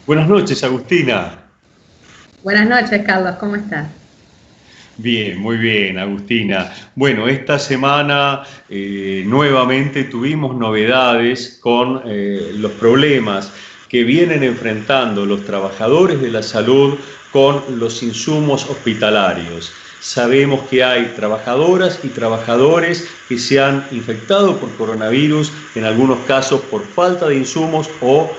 Buenas noches, Agustina. Buenas noches, Carlos, ¿cómo estás? Bien, muy bien, Agustina. Bueno, esta semana nuevamente tuvimos novedades con los problemas que vienen enfrentando los trabajadores de la salud con los insumos hospitalarios. Sabemos que hay trabajadoras y trabajadores que se han infectado por coronavirus, en algunos casos por falta de insumos o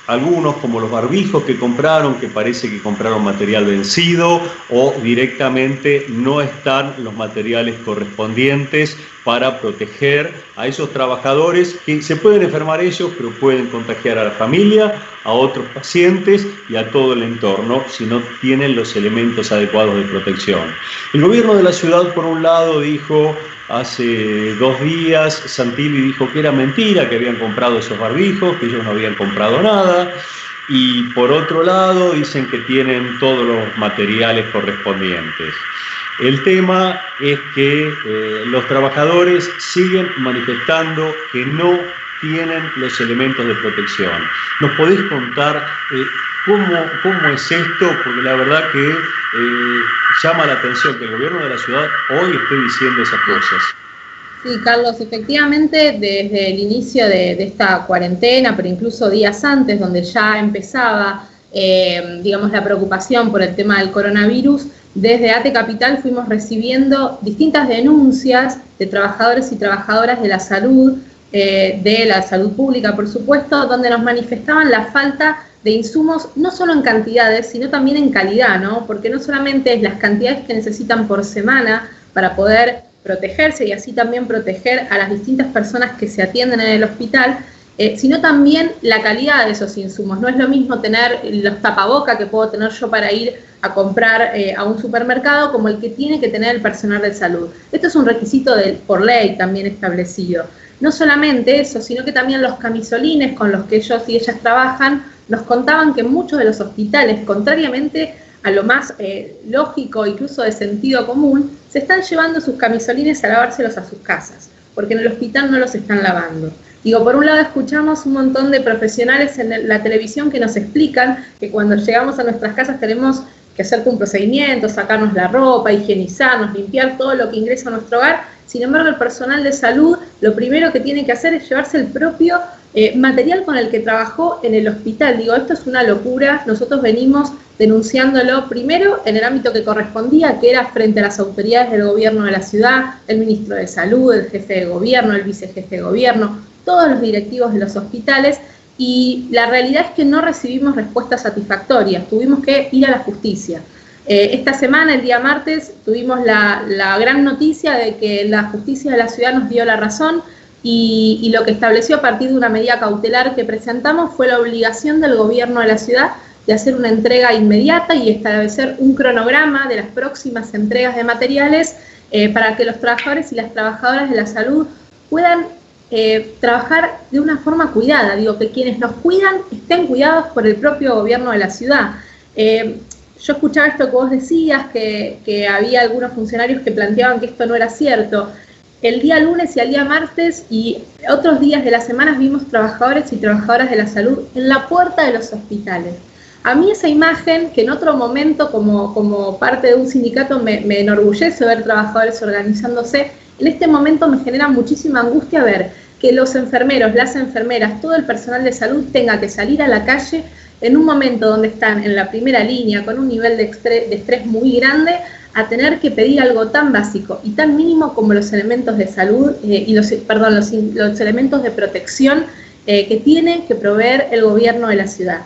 algunos como los barbijos que compraron, que parece que compraron material vencido o directamente no están los materiales correspondientes para proteger a esos trabajadores que se pueden enfermar ellos, pero pueden contagiar a la familia, a otros pacientes y a todo el entorno si no tienen los elementos adecuados de protección. El gobierno de la ciudad, por un lado, dijo hace 2 días, Santilli dijo que era mentira, que habían comprado esos barbijos, que ellos no habían comprado nada. Y por otro lado dicen que tienen todos los materiales correspondientes. El tema es que los trabajadores siguen manifestando que no tienen los elementos de protección. ¿Nos podés contar cómo es esto? Porque la verdad que llama la atención que el gobierno de la ciudad hoy esté diciendo esas cosas. Sí, Carlos, efectivamente, desde el inicio de esta cuarentena, pero incluso días antes, donde ya empezaba, digamos, la preocupación por el tema del coronavirus, desde ATE Capital fuimos recibiendo distintas denuncias de trabajadores y trabajadoras de la salud pública, por supuesto, donde nos manifestaban la falta de insumos, no solo en cantidades, sino también en calidad, ¿no? Porque no solamente es las cantidades que necesitan por semana para poder protegerse y así también proteger a las distintas personas que se atienden en el hospital, sino también la calidad de esos insumos. No es lo mismo tener los tapabocas que puedo tener yo para ir a comprar a un supermercado como el que tiene que tener el personal de salud. Esto es un requisito por ley también establecido. No solamente eso, sino que también los camisolines con los que ellos y ellas trabajan nos contaban que muchos de los hospitales, contrariamente a lo más lógico, incluso de sentido común, se están llevando sus camisolines a lavárselos a sus casas, porque en el hospital no los están lavando. Digo, por un lado escuchamos un montón de profesionales en la televisión que nos explican que cuando llegamos a nuestras casas tenemos que hacer un procedimiento, sacarnos la ropa, higienizarnos, limpiar todo lo que ingresa a nuestro hogar. Sin embargo, el personal de salud lo primero que tiene que hacer es llevarse el propio material con el que trabajó en el hospital. Digo, esto es una locura. Nosotros venimos denunciándolo primero en el ámbito que correspondía, que era frente a las autoridades del gobierno de la ciudad, el ministro de Salud, el jefe de gobierno, el vicejefe de gobierno, todos los directivos de los hospitales, y la realidad es que no recibimos respuestas satisfactorias, tuvimos que ir a la justicia. Esta semana, el día martes, tuvimos la gran noticia de que la justicia de la ciudad nos dio la razón y lo que estableció a partir de una medida cautelar que presentamos fue la obligación del gobierno de la ciudad de hacer una entrega inmediata y establecer un cronograma de las próximas entregas de materiales para que los trabajadores y las trabajadoras de la salud puedan trabajar de una forma cuidada. Digo, que quienes nos cuidan estén cuidados por el propio gobierno de la ciudad. Yo escuchaba esto que vos decías, que había algunos funcionarios que planteaban que esto no era cierto. El día lunes y el día martes y otros días de la semana vimos trabajadores y trabajadoras de la salud en la puerta de los hospitales. A mí esa imagen, que en otro momento como parte de un sindicato me enorgullece ver trabajadores organizándose, en este momento me genera muchísima angustia ver que los enfermeros, las enfermeras, todo el personal de salud tenga que salir a la calle en un momento donde están en la primera línea con un nivel de estrés muy grande, a tener que pedir algo tan básico y tan mínimo como los elementos de salud los elementos de protección que tiene que proveer el gobierno de la ciudad.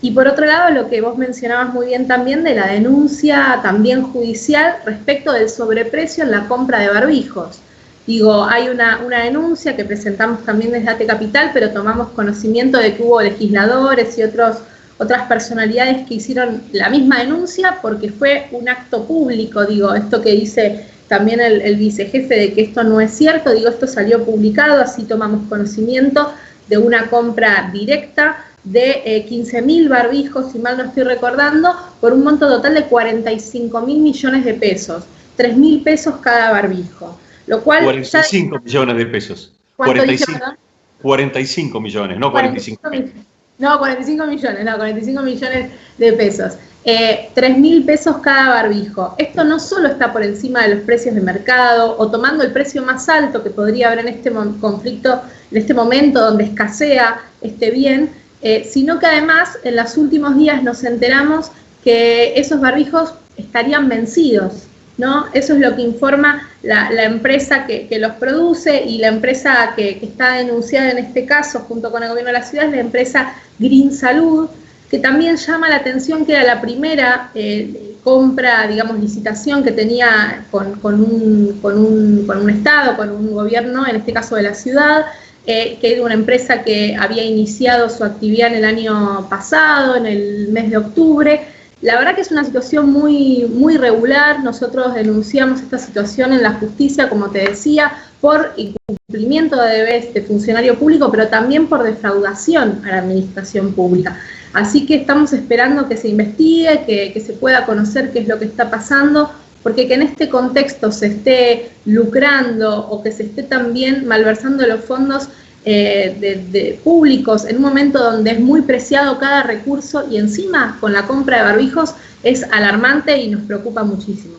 Y por otro lado, lo que vos mencionabas muy bien también de la denuncia también judicial respecto del sobreprecio en la compra de barbijos. Digo, hay una denuncia que presentamos también desde ATE Capital, pero tomamos conocimiento de que hubo legisladores y otras personalidades que hicieron la misma denuncia porque fue un acto público. Digo, esto que dice también el vicejefe de que esto no es cierto, digo, esto salió publicado, así tomamos conocimiento de una compra directa de 15.000 barbijos, si mal no estoy recordando, por un monto total de 45.000 millones de pesos, 3.000 pesos cada barbijo. Lo cual 45 millones de pesos. 45 millones, no 45. No, 45 millones, no, 45 millones de pesos. 3.000 pesos cada barbijo. Esto no solo está por encima de los precios de mercado o tomando el precio más alto que podría haber en este conflicto, en este momento donde escasea este bien, sino que además en los últimos días nos enteramos que esos barbijos estarían vencidos, ¿no? Eso es lo que informa la empresa que los produce, y la empresa que está denunciada en este caso junto con el gobierno de la ciudad es la empresa Green Salud, que también llama la atención que era la primera compra, digamos, licitación que tenía con un Estado, con un gobierno, en este caso de la ciudad, que era una empresa que había iniciado su actividad en el año pasado, en el mes de octubre. La verdad que es una situación muy, muy irregular. Nosotros denunciamos esta situación en la justicia, como te decía, por incumplimiento de deberes de funcionario público, pero también por defraudación a la administración pública. Así que estamos esperando que se investigue, que se pueda conocer qué es lo que está pasando, porque que en este contexto se esté lucrando o que se esté también malversando los fondos públicos en un momento donde es muy preciado cada recurso, y encima con la compra de barbijos, es alarmante y nos preocupa muchísimo.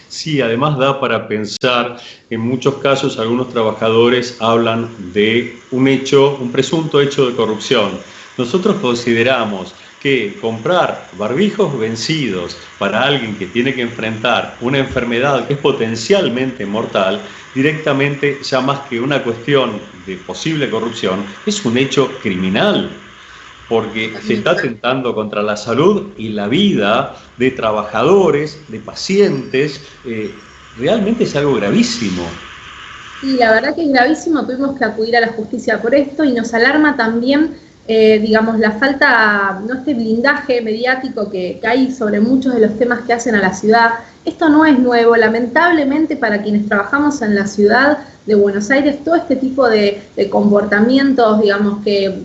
Sí, además da para pensar, en muchos casos algunos trabajadores hablan de un presunto hecho de corrupción. Nosotros consideramos que comprar barbijos vencidos para alguien que tiene que enfrentar una enfermedad que es potencialmente mortal, directamente, ya más que una cuestión de posible corrupción, es un hecho criminal, porque se está atentando contra la salud y la vida de trabajadores, de pacientes. Realmente es algo gravísimo. Y la verdad que es gravísimo, tuvimos que acudir a la justicia por esto, y nos alarma también digamos, la falta, no, este blindaje mediático que hay sobre muchos de los temas que hacen a la ciudad. Esto no es nuevo, lamentablemente para quienes trabajamos en la ciudad de Buenos Aires, todo este tipo de comportamientos, digamos que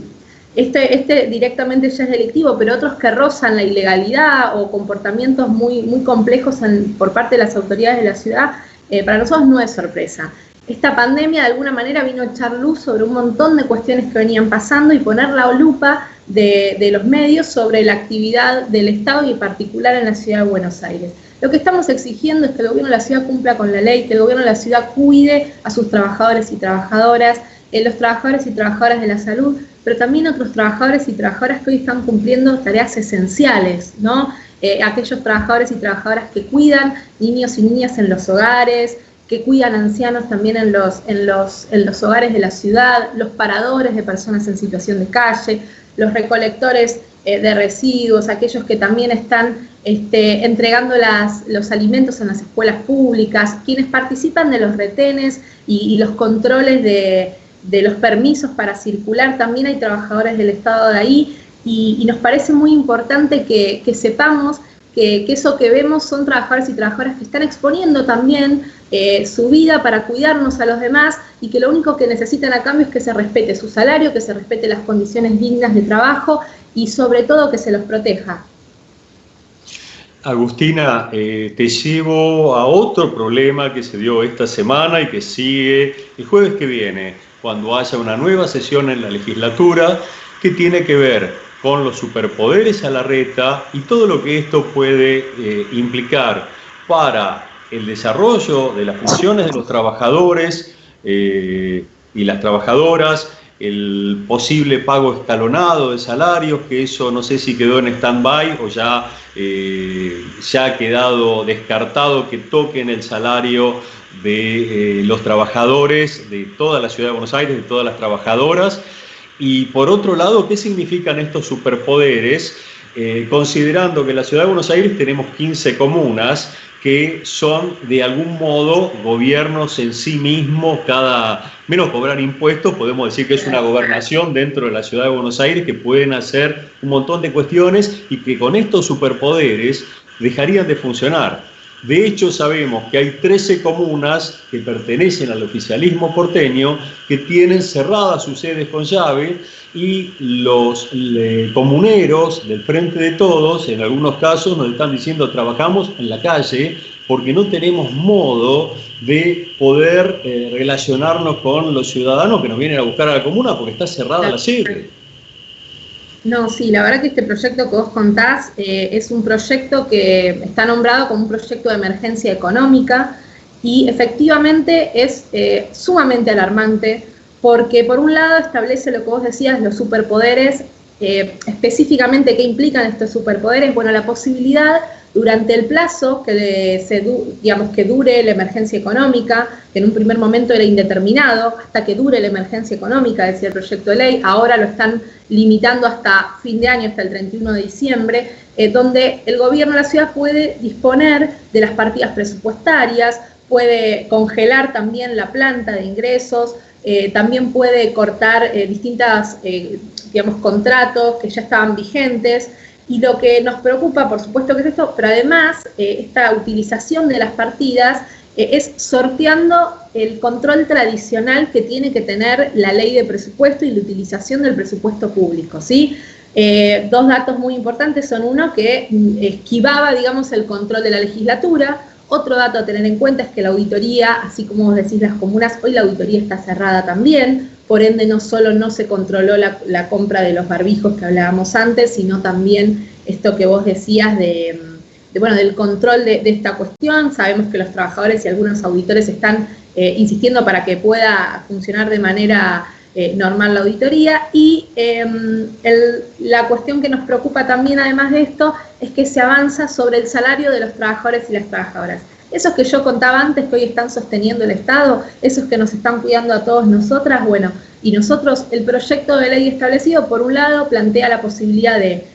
este directamente ya es delictivo, pero otros que rozan la ilegalidad o comportamientos muy, muy complejos por parte de las autoridades de la ciudad, para nosotros no es sorpresa. Esta pandemia de alguna manera vino a echar luz sobre un montón de cuestiones que venían pasando y poner la lupa de los medios sobre la actividad del Estado y en particular en la ciudad de Buenos Aires. Lo que estamos exigiendo es que el gobierno de la ciudad cumpla con la ley, que el gobierno de la ciudad cuide a sus trabajadores y trabajadoras, los trabajadores y trabajadoras de la salud, pero también otros trabajadores y trabajadoras que hoy están cumpliendo tareas esenciales, ¿no? Aquellos trabajadores y trabajadoras que cuidan niños y niñas en los hogares, que cuidan ancianos también en los hogares de la ciudad, los paradores de personas en situación de calle, los recolectores de residuos, aquellos que también están entregando los alimentos en las escuelas públicas, quienes participan de los retenes y los controles de los permisos para circular. También hay trabajadores del Estado de ahí, y nos parece muy importante que sepamos que eso que vemos son trabajadores y trabajadoras que están exponiendo también su vida para cuidarnos a los demás, y que lo único que necesitan a cambio es que se respete su salario, que se respete las condiciones dignas de trabajo y sobre todo que se los proteja. Agustina, te llevo a otro problema que se dio esta semana y que sigue el jueves que viene, cuando haya una nueva sesión en la legislatura, que tiene que ver con los superpoderes a Larreta y todo lo que esto puede implicar para el desarrollo de las funciones de los trabajadores y las trabajadoras, el posible pago escalonado de salarios, que eso no sé si quedó en stand-by o ya ha quedado descartado que toquen el salario de los trabajadores de toda la ciudad de Buenos Aires, de todas las trabajadoras. Y por otro lado, ¿qué significan estos superpoderes? Considerando que en la ciudad de Buenos Aires tenemos 15 comunas que son de algún modo gobiernos en sí mismos, menos cobrar impuestos, podemos decir que es una gobernación dentro de la ciudad de Buenos Aires, que pueden hacer un montón de cuestiones y que con estos superpoderes dejarían de funcionar. De hecho, sabemos que hay 13 comunas que pertenecen al oficialismo porteño que tienen cerradas sus sedes con llave, y los comuneros del Frente de Todos, en algunos casos, nos están diciendo trabajamos en la calle porque no tenemos modo de poder relacionarnos con los ciudadanos que nos vienen a buscar a la comuna porque está cerrada la sede. No, sí, la verdad que este proyecto que vos contás es un proyecto que está nombrado como un proyecto de emergencia económica y efectivamente es sumamente alarmante porque por un lado establece lo que vos decías, los superpoderes, específicamente qué implican estos superpoderes, bueno, la posibilidad durante el plazo que dure la emergencia económica, que en un primer momento era indeterminado, hasta que dure la emergencia económica, decía el proyecto de ley, ahora lo están limitando hasta fin de año, hasta el 31 de diciembre, donde el gobierno de la ciudad puede disponer de las partidas presupuestarias, puede congelar también la planta de ingresos, también puede cortar distintas, contratos que ya estaban vigentes. Y lo que nos preocupa, por supuesto que es esto, pero además esta utilización de las partidas es sorteando el control tradicional que tiene que tener la ley de presupuesto y la utilización del presupuesto público, ¿sí? Dos datos muy importantes son uno que esquivaba, digamos, el control de la legislatura. Otro dato a tener en cuenta es que la auditoría, así como vos decís las comunas, hoy la auditoría está cerrada también, por ende no solo no se controló la compra de los barbijos que hablábamos antes, sino también esto que vos decías del control de esta cuestión. Sabemos que los trabajadores y algunos auditores están insistiendo para que pueda funcionar de manera normal la auditoría y la cuestión que nos preocupa también además de esto es que se avanza sobre el salario de los trabajadores y las trabajadoras. Esos que yo contaba antes que hoy están sosteniendo el Estado, esos que nos están cuidando a todos nosotras, bueno, y nosotros, el proyecto de ley establecido, por un lado, plantea la posibilidad de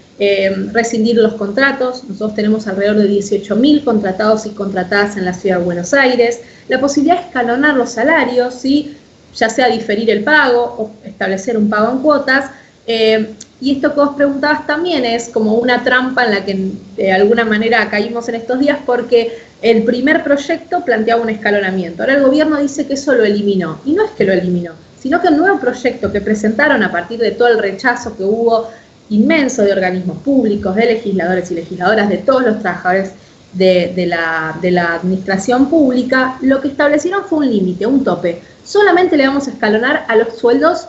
rescindir los contratos. Nosotros tenemos alrededor de 18.000 contratados y contratadas en la Ciudad de Buenos Aires, la posibilidad de escalonar los salarios, ¿sí? Ya sea diferir el pago o establecer un pago en cuotas, y esto que vos preguntabas también es como una trampa en la que de alguna manera caímos en estos días porque el primer proyecto planteaba un escalonamiento. Ahora el gobierno dice que eso lo eliminó, y no es que lo eliminó, sino que el nuevo proyecto que presentaron a partir de todo el rechazo que hubo inmenso de organismos públicos, de legisladores y legisladoras, de todos los trabajadores de la administración pública, lo que establecieron fue un límite, un tope. Solamente le vamos a escalonar a los sueldos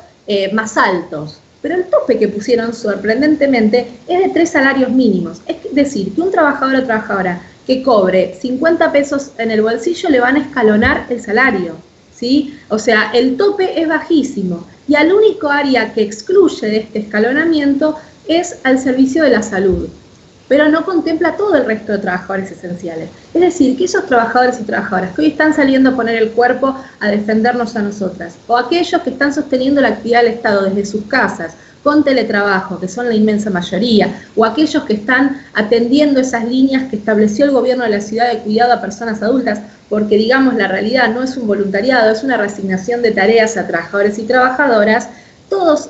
más altos. Pero el tope que pusieron sorprendentemente es de 3 salarios mínimos. Es decir, que un trabajador o trabajadora que cobre 50 pesos en el bolsillo le van a escalonar el salario, ¿sí? O sea, el tope es bajísimo. Y al único área que excluye de este escalonamiento es al servicio de la salud. Pero no contempla todo el resto de trabajadores esenciales. Es decir, que esos trabajadores y trabajadoras que hoy están saliendo a poner el cuerpo a defendernos a nosotras, o aquellos que están sosteniendo la actividad del Estado desde sus casas, con teletrabajo, que son la inmensa mayoría, o aquellos que están atendiendo esas líneas que estableció el gobierno de la ciudad de cuidado a personas adultas, porque digamos la realidad no es un voluntariado, es una reasignación de tareas a trabajadores y trabajadoras, todos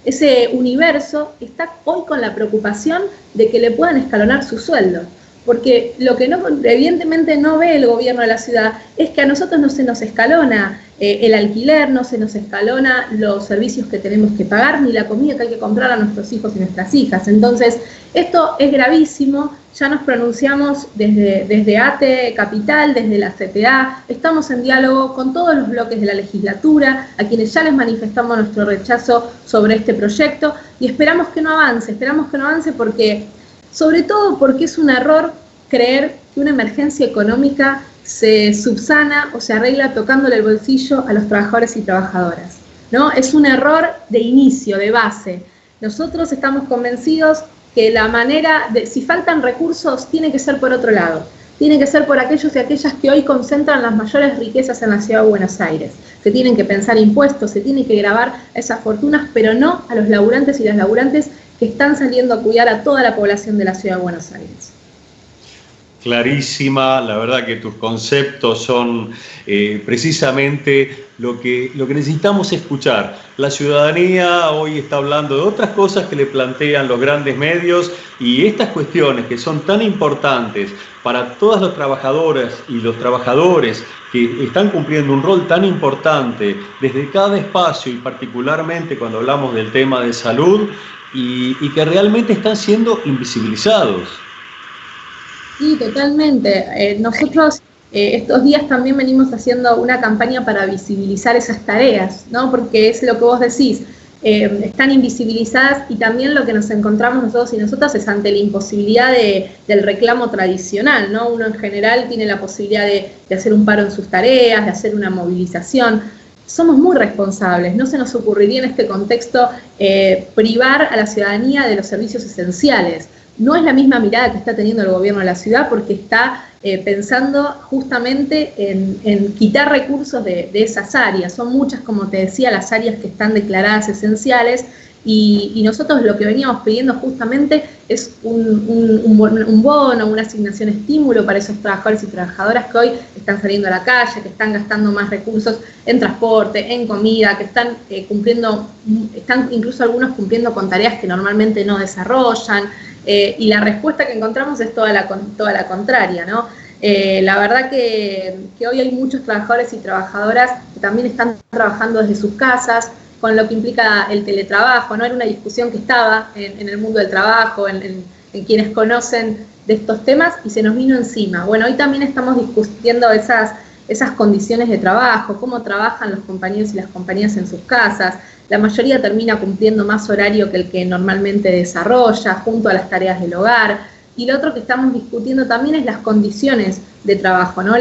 ese universo está hoy con la preocupación de que le puedan escalonar su sueldo. Porque lo que evidentemente no ve el gobierno de la ciudad es que a nosotros no se nos escalona el alquiler, no se nos escalona los servicios que tenemos que pagar, ni la comida que hay que comprar a nuestros hijos y nuestras hijas. Entonces, esto es gravísimo. Ya nos pronunciamos desde ATE Capital, desde la CTA, estamos en diálogo con todos los bloques de la legislatura, a quienes ya les manifestamos nuestro rechazo sobre este proyecto, y esperamos que no avance sobre todo porque es un error creer que una emergencia económica se subsana o se arregla tocándole el bolsillo a los trabajadores y trabajadoras, ¿no? Es un error de inicio, de base. Nosotros estamos convencidos que la manera si faltan recursos, tiene que ser por otro lado. Tiene que ser por aquellos y aquellas que hoy concentran las mayores riquezas en la Ciudad de Buenos Aires. Se tienen que pensar impuestos, se tiene que gravar esas fortunas, pero no a los laburantes y las laburantes que están saliendo a cuidar a toda la población de la Ciudad de Buenos Aires. Clarísima, la verdad que tus conceptos son precisamente lo que necesitamos escuchar. La ciudadanía hoy está hablando de otras cosas que le plantean los grandes medios, y estas cuestiones que son tan importantes para todas las trabajadoras y los trabajadores que están cumpliendo un rol tan importante desde cada espacio, y particularmente cuando hablamos del tema de salud, y que realmente están siendo invisibilizados. Sí, totalmente. Nosotros estos días también venimos haciendo una campaña para visibilizar esas tareas, ¿no? Porque es lo que vos decís, están invisibilizadas, y también lo que nos encontramos nosotros y nosotras es ante la imposibilidad del reclamo tradicional, ¿no? Uno en general tiene la posibilidad de hacer un paro en sus tareas, de hacer una movilización. Somos muy responsables, no se nos ocurriría en este contexto privar a la ciudadanía de los servicios esenciales. No es la misma mirada que está teniendo el gobierno de la ciudad, porque está pensando justamente en quitar recursos de esas áreas. Son muchas, como te decía, las áreas que están declaradas esenciales, y nosotros lo que veníamos pidiendo justamente es un bono, una asignación estímulo para esos trabajadores y trabajadoras que hoy están saliendo a la calle, que están gastando más recursos en transporte, en comida, que están están incluso algunos cumpliendo con tareas que normalmente no desarrollan. Y la respuesta que encontramos es toda la contraria, ¿no? La verdad que hoy hay muchos trabajadores y trabajadoras que también están trabajando desde sus casas, con lo que implica el teletrabajo, ¿no? Era una discusión que estaba en el mundo del trabajo, en quienes conocen de estos temas, y se nos vino encima. Bueno, hoy también estamos discutiendo esas condiciones de trabajo, cómo trabajan los compañeros y las compañeras en sus casas. La mayoría termina cumpliendo más horario que el que normalmente desarrolla, junto a las tareas del hogar. Y lo otro que estamos discutiendo también es las condiciones de trabajo, ¿no?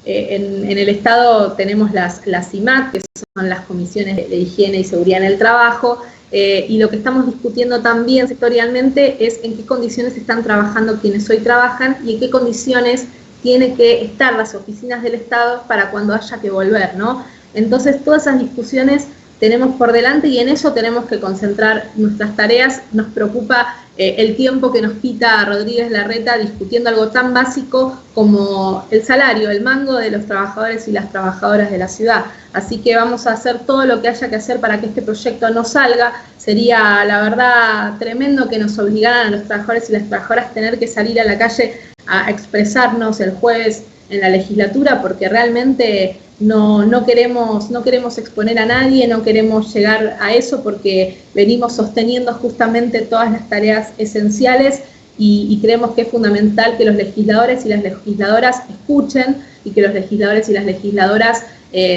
En el Estado tenemos las CIMAC, que son las comisiones de higiene y seguridad en el trabajo, y lo que estamos discutiendo también sectorialmente es en qué condiciones están trabajando quienes hoy trabajan y en qué condiciones tienen que estar las oficinas del Estado para cuando haya que volver, ¿no? Entonces, todas esas discusiones tenemos por delante, y en eso tenemos que concentrar nuestras tareas. Nos preocupa el tiempo que nos quita Rodríguez Larreta discutiendo algo tan básico como el salario, el mango de los trabajadores y las trabajadoras de la ciudad. Así que vamos a hacer todo lo que haya que hacer para que este proyecto no salga. Sería, la verdad, tremendo que nos obligaran a los trabajadores y las trabajadoras a tener que salir a la calle a expresarnos el jueves en la legislatura, porque realmente no queremos exponer a nadie, no queremos llegar a eso, porque venimos sosteniendo justamente todas las tareas esenciales, y creemos que es fundamental que los legisladores y las legisladoras escuchen, y que los legisladores y las legisladoras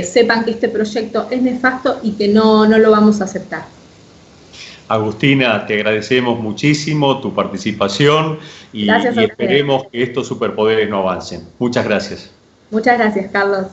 sepan que este proyecto es nefasto y que no lo vamos a aceptar. Agustina, te agradecemos muchísimo tu participación y esperemos que estos superpoderes no avancen. Muchas gracias. Muchas gracias, Carlos.